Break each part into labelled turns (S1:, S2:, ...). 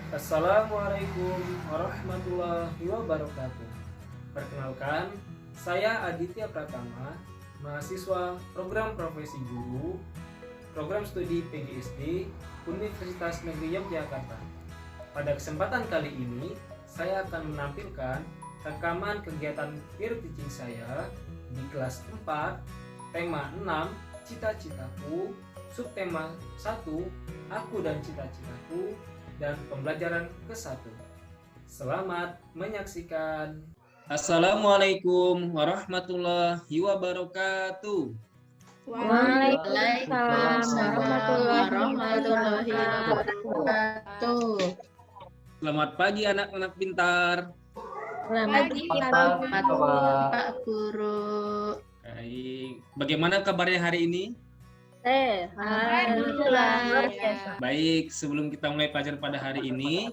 S1: Assalamualaikum warahmatullahi wabarakatuh. Perkenalkan, saya Aditya Pratama, mahasiswa program profesi guru, program studi PGSD, Universitas Negeri Yogyakarta. Pada kesempatan kali ini, saya akan menampilkan rekaman kegiatan peer teaching saya di kelas 4, tema 6, cita-citaku, subtema 1, aku dan cita-citaku, dan pembelajaran ke-1. Selamat menyaksikan. Assalamualaikum warahmatullahi wabarakatuh.
S2: Waalaikumsalam warahmatullahi wabarakatuh.
S1: Selamat pagi anak-anak pintar.
S2: Selamat pagi Pak Guru.
S1: Baik, bagaimana kabarnya hari ini?
S2: Alhamdulillah.
S1: Baik, sebelum kita mulai pelajaran pada hari ini,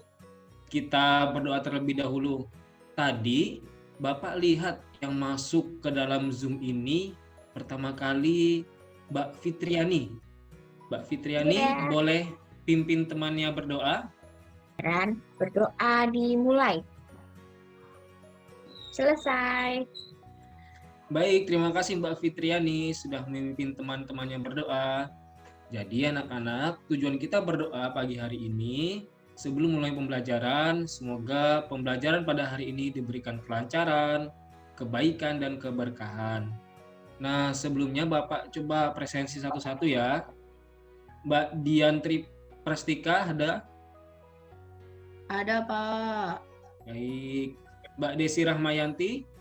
S1: kita berdoa terlebih dahulu. Tadi Bapak lihat yang masuk ke dalam Zoom ini pertama kali Mbak Fitriani. Mbak Fitriani, boleh pimpin temannya berdoa?
S2: Dan berdoa dimulai. Selesai.
S1: Baik, terima kasih Mbak Fitriani sudah memimpin teman-temannya berdoa. Jadi anak-anak, tujuan kita berdoa pagi hari ini sebelum mulai pembelajaran, semoga pembelajaran pada hari ini diberikan kelancaran, kebaikan, dan keberkahan. Nah, sebelumnya Bapak coba presensi satu-satu ya. Mbak Diantri Prastika ada?
S2: Ada Pak.
S1: Baik. Mbak Desi Rahmayanti?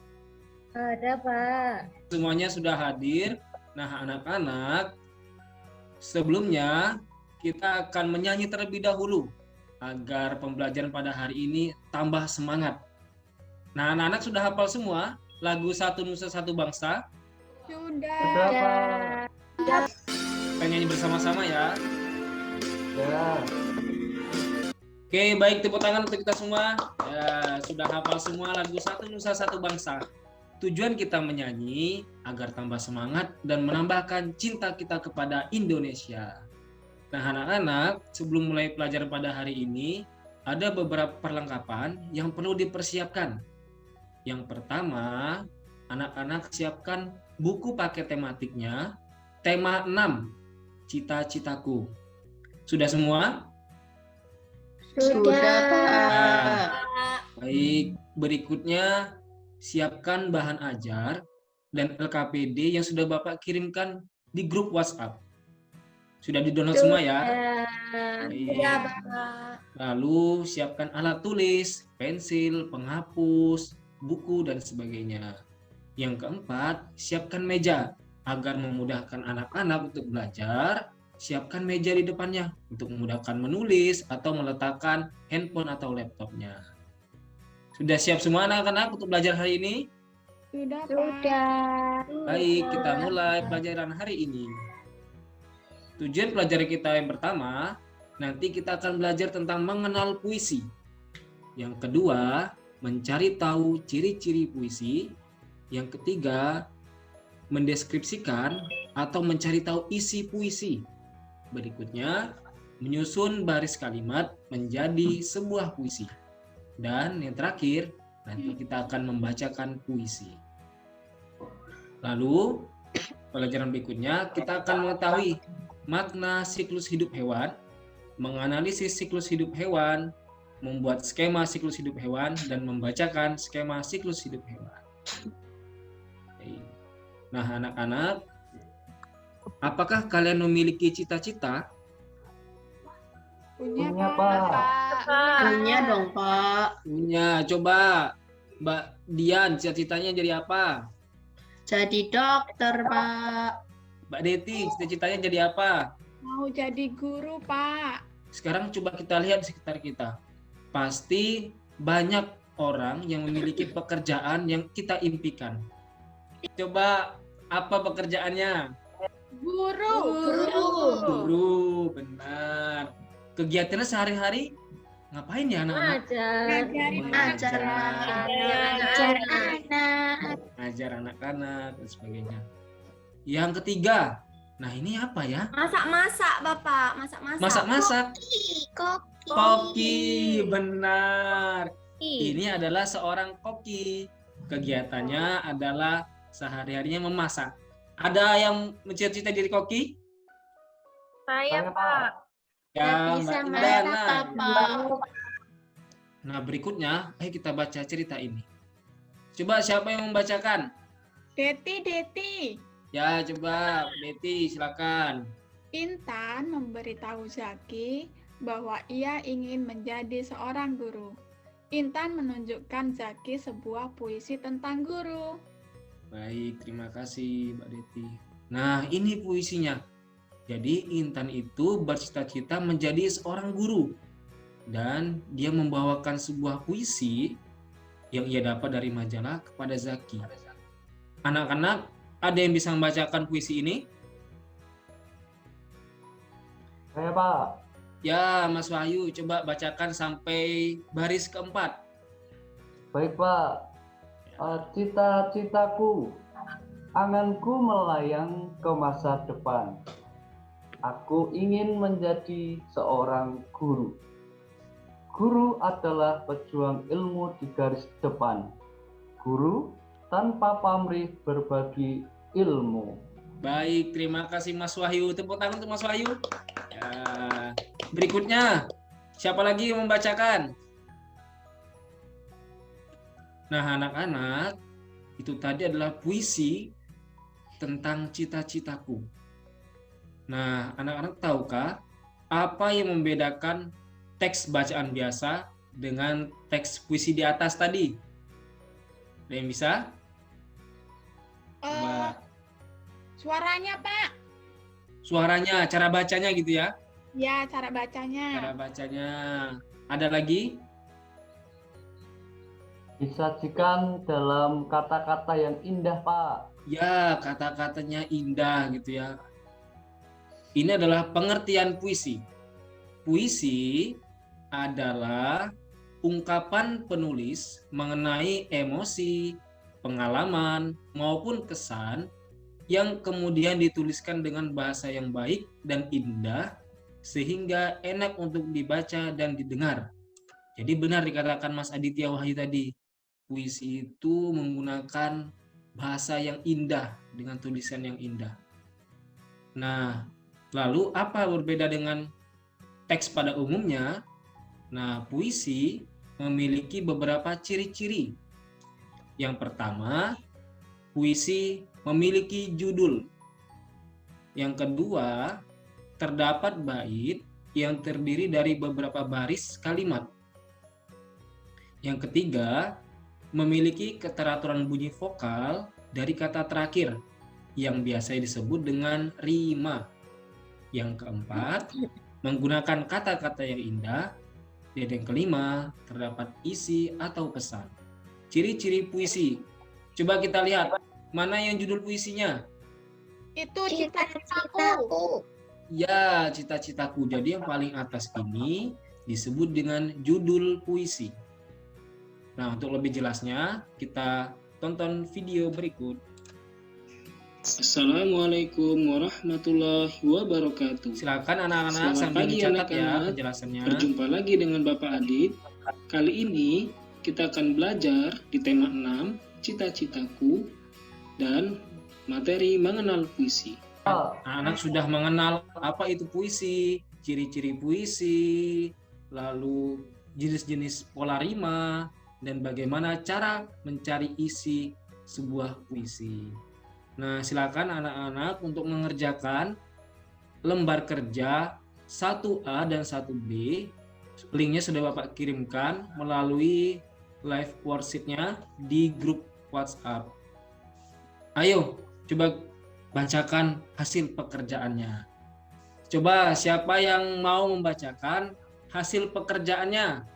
S2: Ada Pak.
S1: Semuanya sudah hadir. Nah, anak-anak, sebelumnya kita akan menyanyi terlebih dahulu agar pembelajaran pada hari ini tambah semangat. Nah, anak-anak sudah hafal semua lagu Satu Nusa Satu Bangsa?
S2: Sudah.
S1: Kita nyanyi bersama-sama ya. Oke, baik, tepuk tangan untuk kita semua. Ya, sudah hafal semua lagu Satu Nusa Satu Bangsa. Tujuan kita menyanyi agar tambah semangat dan menambahkan cinta kita kepada Indonesia. Nah, anak-anak, sebelum mulai pelajaran pada hari ini, ada beberapa perlengkapan yang perlu dipersiapkan. Yang pertama, anak-anak siapkan buku paket tematiknya, tema 6, cita-citaku. Sudah semua?
S2: Sudah Pak.
S1: Baik, berikutnya siapkan bahan ajar dan LKPD yang sudah Bapak kirimkan di grup WhatsApp. Sudah di-download semua ya?
S2: Sudah Pak.
S1: Lalu siapkan alat tulis, pensil, penghapus, buku, dan sebagainya. Yang keempat, siapkan meja agar memudahkan anak-anak untuk belajar. Siapkan meja di depannya untuk memudahkan menulis atau meletakkan handphone atau laptopnya. Sudah siap semua anak-anak untuk belajar hari ini?
S2: Sudah.
S1: Baik, kita mulai pelajaran hari ini. Tujuan pelajaran kita yang pertama, nanti kita akan belajar tentang mengenal puisi. Yang kedua, mencari tahu ciri-ciri puisi. Yang ketiga, mendeskripsikan atau mencari tahu isi puisi. Berikutnya, menyusun baris kalimat menjadi sebuah puisi. Dan yang terakhir, nanti kita akan membacakan puisi. Lalu, pelajaran berikutnya kita akan mengetahui makna siklus hidup hewan, menganalisis siklus hidup hewan, membuat skema siklus hidup hewan, dan membacakan skema siklus hidup hewan. Nah, anak-anak, apakah kalian memiliki cita-cita?
S3: Punya Pak.
S2: Punya dong Pak.
S1: Punya. Coba Mbak Dian, cita-citanya jadi apa?
S2: Jadi dokter Pak.
S1: Mbak Deti, cita-citanya jadi apa?
S3: Mau jadi guru, Pak.
S1: Sekarang coba kita lihat di sekitar kita. Pasti banyak orang yang memiliki pekerjaan yang kita impikan. Coba apa pekerjaannya?
S3: Guru.
S1: Guru, benar. Kegiatannya sehari-hari ngapain ya anak-anak?
S2: Ajar anak.
S1: Ngajar anak-anak dan sebagainya. Yang ketiga, nah ini apa ya?
S4: Masak-masak, Bapak. Masak-masak.
S1: Masak-masak.
S2: Koki.
S1: Koki, benar. Ini adalah seorang koki. Kegiatannya adalah sehari-harinya memasak. Ada yang mencita-cita diri koki?
S4: Saya, Pak.
S1: Ya,
S2: bisa
S1: Mbak Indah.
S2: masak, Pak.
S1: Nah, berikutnya, ayo kita baca cerita ini. Coba siapa yang membacakan?
S3: Deti.
S1: Ya, coba Betty, silakan.
S3: Intan memberitahu Zaki bahwa ia ingin menjadi seorang guru. Intan menunjukkan Zaki sebuah puisi tentang guru.
S1: Baik, terima kasih Mbak Deti. Nah, ini puisinya. Jadi Intan itu bercita-cita menjadi seorang guru. Dan dia membawakan sebuah puisi yang ia dapat dari majalah kepada Zaki. Anak-anak, ada yang bisa membacakan puisi ini?
S5: Saya, Pak.
S1: Ya, Mas Wahyu, coba bacakan sampai baris keempat.
S5: Baik, Pak. Cita-citaku, anganku melayang ke masa depan. Aku ingin menjadi seorang guru. Guru adalah pejuang ilmu di garis depan. Guru tanpa pamrih berbagi ilmu.
S1: Baik, terima kasih Mas Wahyu. Tepuk tangan untuk Mas Wahyu. Ya. Berikutnya, siapa lagi yang membacakan? Nah, anak-anak, itu tadi adalah puisi tentang cita-citaku. Nah, anak-anak tahukah apa yang membedakan teks bacaan biasa dengan teks puisi di atas tadi? Ada yang bisa? Coba.
S3: Suaranya, Pak.
S1: Suaranya, cara bacanya gitu ya?
S3: Ya, cara bacanya.
S1: Cara bacanya. Ada lagi?
S5: Disajikan dalam kata-kata yang indah, Pak.
S1: Ya, kata-katanya indah gitu ya. Ini adalah pengertian puisi. Puisi adalah ungkapan penulis mengenai emosi, pengalaman, maupun kesan yang kemudian dituliskan dengan bahasa yang baik dan indah sehingga enak untuk dibaca dan didengar. Jadi benar dikatakan Mas Aditya Wahyu tadi, puisi itu menggunakan bahasa yang indah dengan tulisan yang indah. Nah, lalu apa berbeda dengan teks pada umumnya? Nah, puisi memiliki beberapa ciri-ciri. Yang pertama, puisi memiliki judul. Yang kedua, terdapat bait yang terdiri dari beberapa baris kalimat. Yang ketiga, memiliki keteraturan bunyi vokal dari kata terakhir yang biasa disebut dengan rima. Yang keempat, menggunakan kata-kata yang indah. Dan yang kelima, terdapat isi atau pesan. Ciri-ciri puisi. Coba kita lihat, mana yang judul puisinya?
S3: Itu cita-citaku.
S1: Ya, cita-citaku. Jadi yang paling atas ini disebut dengan judul puisi. Nah, untuk lebih jelasnya, kita tonton video berikut. Assalamualaikum warahmatullahi wabarakatuh. Silakan anak-anak sambil dicatat ya penjelasannya. Berjumpa lagi dengan Bapak Adit. Kali ini kita akan belajar di tema 6, cita-citaku, dan materi mengenal puisi. Anak-anak sudah mengenal apa itu puisi, ciri-ciri puisi, lalu jenis-jenis pola rima, dan bagaimana cara mencari isi sebuah puisi. Nah, silakan anak-anak untuk mengerjakan lembar kerja 1A dan 1B. Linknya sudah Bapak kirimkan melalui live worksheet-nya di grup WhatsApp. Ayo, coba bacakan hasil pekerjaannya. Coba siapa yang mau membacakan hasil pekerjaannya?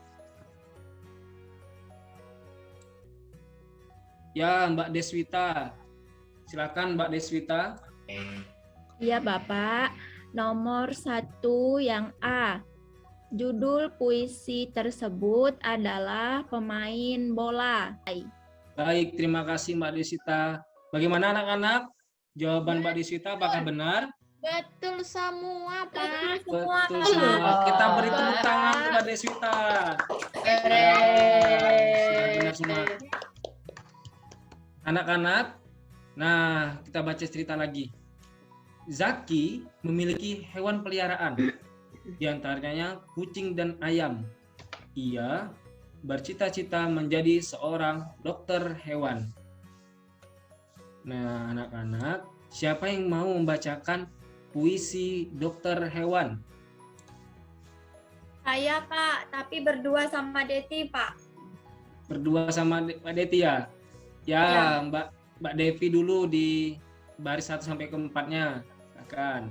S1: Ya, Mbak Deswita. Silakan Mbak Deswita.
S4: Iya, Bapak. Nomor 1 yang A. Judul puisi tersebut adalah Pemain Bola.
S1: Baik, terima kasih Mbak Deswita. Bagaimana anak-anak? Jawaban Mbak Deswita apakah benar?
S3: Betul semua, Pak.
S1: Betul semua. Kita beri tepuk tangan kepada Deswita. Sudah benar semua. Anak-anak, nah kita baca cerita lagi. Zaki memiliki hewan peliharaan, di antaranya kucing dan ayam. Ia bercita-cita menjadi seorang dokter hewan. Nah, anak-anak, siapa yang mau membacakan puisi dokter hewan?
S4: Saya, Pak, tapi berdua sama Deti, Pak.
S1: Berdua sama Mbak Deti ya? Ya, Mbak Devi dulu di baris 1 sampai ke 4-nya. Silakan.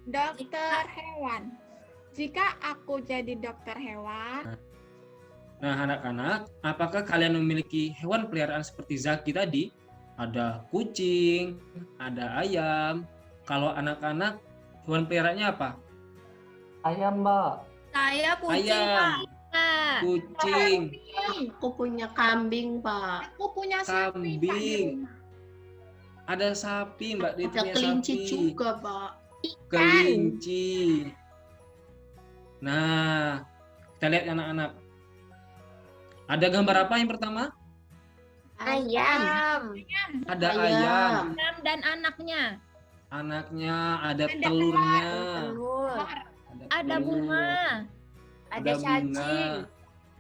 S3: Dokter hewan. Jika aku jadi dokter hewan,
S1: Nah, anak-anak, apakah kalian memiliki hewan peliharaan seperti Zaki tadi? Ada kucing, ada ayam. Kalau anak-anak, hewan peliharaannya apa?
S5: Ayam, Mbak.
S4: Saya kucing,
S1: Ayam,
S4: Pak.
S1: kucing,
S2: Aku punya kambing, Pak.
S3: aku punya sapi, Pak, di
S1: Kambing.
S3: rumah.
S1: ada sapi, Mbak Devi
S2: Ada
S1: punya
S2: kelinci
S1: sapi.
S2: juga, Pak.
S1: Kelinci. Nah, kita lihat anak-anak. Ada gambar apa yang pertama?
S2: Ayam.
S1: Ada
S2: Ayam.
S1: ayam,
S4: Ayam dan anaknya.
S1: anaknya, ada
S3: Ada
S1: telurnya,
S4: Telur. Ada
S1: telur,
S4: bunga.
S1: ada bunga,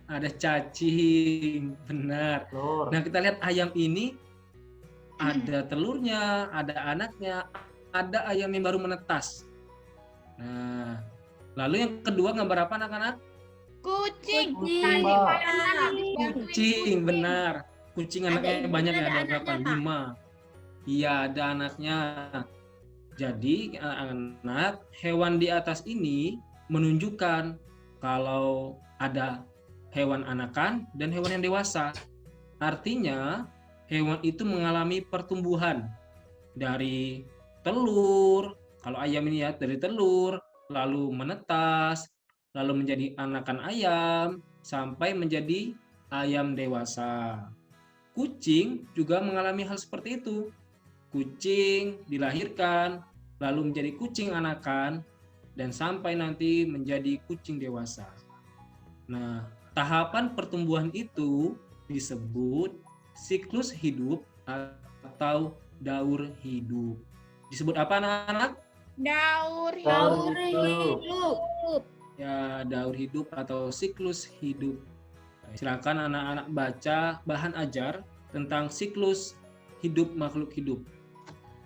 S1: ada cacing, benar.
S5: Telur.
S1: Nah, kita lihat ayam ini ada telurnya, ada anaknya, ada ayam yang baru menetas. Nah, lalu yang kedua gambar apa anak-anak?
S3: Kucing.
S5: Kucing,
S3: Tadi,
S5: Mbak.
S3: Pak, yang habis bantuin
S1: Kucing, benar. Kucing anaknya
S4: ibunya,
S1: banyak ya,
S4: ada
S1: ada berapa?
S4: anaknya, Pak.
S1: 5. Iya, ada anaknya. Jadi, anak-anak, hewan di atas ini menunjukkan kalau ada hewan anakan dan hewan yang dewasa. Artinya, hewan itu mengalami pertumbuhan dari telur, kalau ayam ini ya dari telur, lalu menetas, lalu menjadi anakan ayam, sampai menjadi ayam dewasa. Kucing juga mengalami hal seperti itu. Kucing dilahirkan, lalu menjadi kucing anakan, dan sampai nanti menjadi kucing dewasa. Nah, tahapan pertumbuhan itu disebut siklus hidup atau daur hidup. Disebut apa anak-anak?
S3: Daur
S5: Daur
S3: hidup.
S5: hidup.
S1: Ya, daur hidup atau siklus hidup. Silakan anak-anak baca bahan ajar tentang siklus hidup makhluk hidup.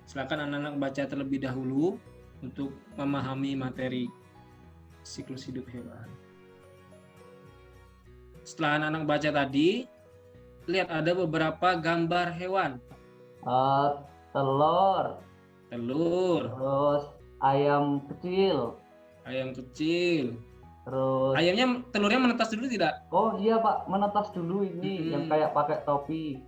S1: Silakan anak-anak baca terlebih dahulu untuk memahami materi siklus hidup hewan. Setelah anak-anak baca tadi, lihat ada beberapa gambar hewan.
S5: Telur.
S1: Telur,
S5: Terus ayam kecil.
S1: ayam kecil.
S5: Terus
S1: Telurnya menetas dulu tidak?
S5: oh iya, Pak, menetas dulu ini yang kayak pakai topi.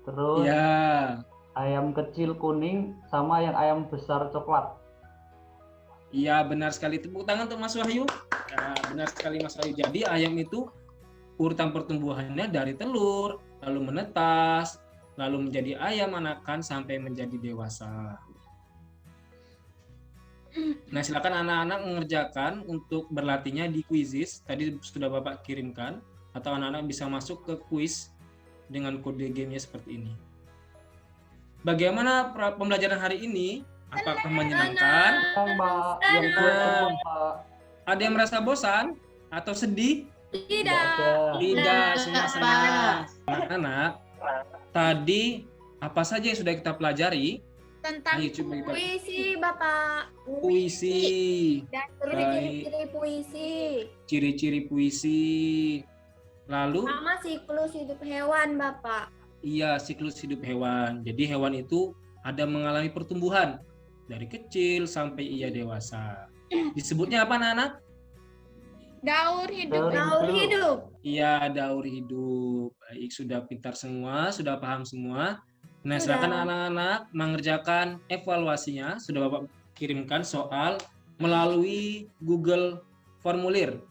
S5: Terus
S1: Iya.
S5: ayam kecil kuning sama yang ayam besar coklat.
S1: Iya, benar sekali. Tepuk tangan untuk Mas Wahyu. Ya, benar sekali Mas Wahyu. Jadi ayam itu urutan pertumbuhannya dari telur, lalu menetas, lalu menjadi ayam anakan sampai menjadi dewasa. Nah, silakan anak-anak mengerjakan untuk berlatihnya di Quizizz. Tadi sudah Bapak kirimkan, atau anak-anak bisa masuk ke quiz dengan kode gamenya seperti ini. Bagaimana pembelajaran hari ini? Apakah menyenangkan?
S5: Mbak, yang gue temukan, Pak.
S1: Ada yang merasa bosan atau sedih?
S5: Tidak ada.
S1: Tidak,
S2: Nah,
S1: semua
S2: Pak.
S1: senang. Anak-anak, tadi apa saja yang sudah kita pelajari?
S3: Tentang
S1: Ayo coba kita
S4: Puisi, Bapak.
S1: puisi.
S3: dan
S4: Terus
S1: Baik.
S4: ciri-ciri puisi.
S1: Ciri-ciri puisi. Lalu,
S4: Sama siklus hidup hewan, Bapak.
S1: iya, siklus hidup hewan. Jadi hewan itu ada mengalami pertumbuhan dari kecil sampai ia dewasa. Disebutnya apa, anak-anak?
S3: daur hidup.
S4: Daur hidup.
S1: Iya, daur hidup. Baik, sudah pintar semua, sudah paham semua. Nah,
S4: Sudah.
S1: silakan anak-anak mengerjakan evaluasinya. Sudah Bapak kirimkan soal melalui Google Formulir.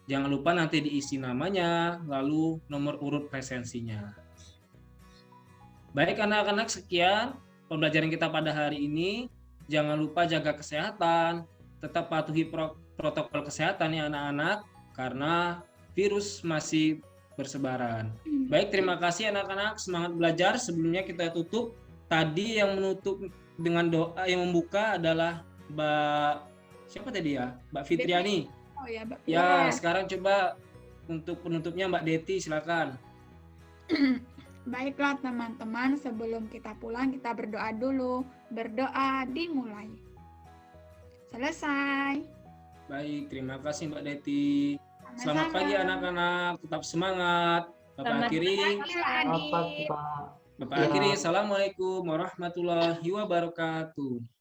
S1: Jangan lupa nanti diisi namanya, lalu nomor urut presensinya. Baik anak-anak, sekian pembelajaran kita pada hari ini. Jangan lupa jaga kesehatan, tetap patuhi protokol kesehatan ya anak-anak, karena virus masih bersebaran. Baik, terima kasih anak-anak, semangat belajar. Sebelumnya kita tutup. Tadi yang menutup dengan doa, yang membuka adalah Mbak siapa tadi ya? Mbak Fitriani.
S3: Oh ya, Mbak.
S1: Ya, sekarang coba untuk penutupnya Mbak Deti, silakan.
S3: Baiklah teman-teman, sebelum kita pulang kita berdoa dulu. Berdoa dimulai. Selesai.
S1: Baik, terima kasih Mbak Deti. Selamat
S3: Sama-sama.
S1: pagi anak-anak, tetap semangat. Bapak
S4: Selamat
S1: akhiri,
S3: Pagi, Adit.
S5: Pak?
S1: Bapak akhiri, Assalamualaikum warahmatullahi wabarakatuh.